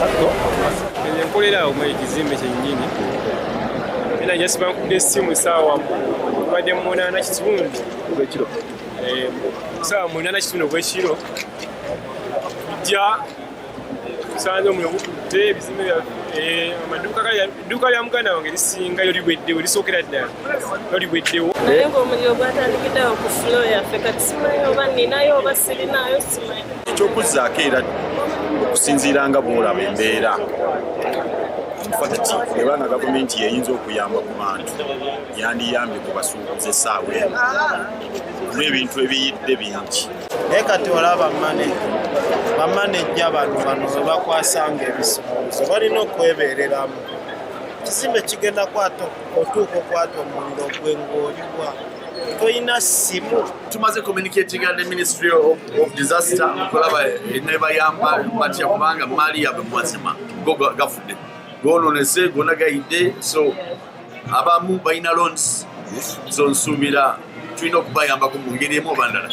Enkolera awo ekizimbe kyennyini era njasiba nkudde essimu saawa tubadde mu 8 kitundu gwekiro saawa mu 8 kitundu ogw'ekiro tujja tusanze omuliro gutudde ebizimbe edduuka lya muganda wange lisinga yo liweddewo lisookera ddala yo liweddewo naye ng'omuliro gwatandikiddewo ku fulo yaffe kati simanyi oba ninayo oba sirinaayo simanyi ekyokuzzaako era okusinziira nga bw'olaba embeera eba nga gavumenti yeyinza okuyamba ku bantu yandiyambye ku basuubuzi essaawa eno n'ebintu ebiyidde bingi naye kati olaba bamanejja bano we bakwasanga ebisuubuzo balina okwebeereramu ekizimbe kigenda otuuka okwata omunda ogweng'oliwa toyina ssimu tumaze communicating ne Ministry of Disaster okulaba nebayamba batya kubanga maali yabwe mazima go gafudde gononese gona gayidde so abamu balina loans so nsuubira tulina okubayambako mu ngeri emu oba ndala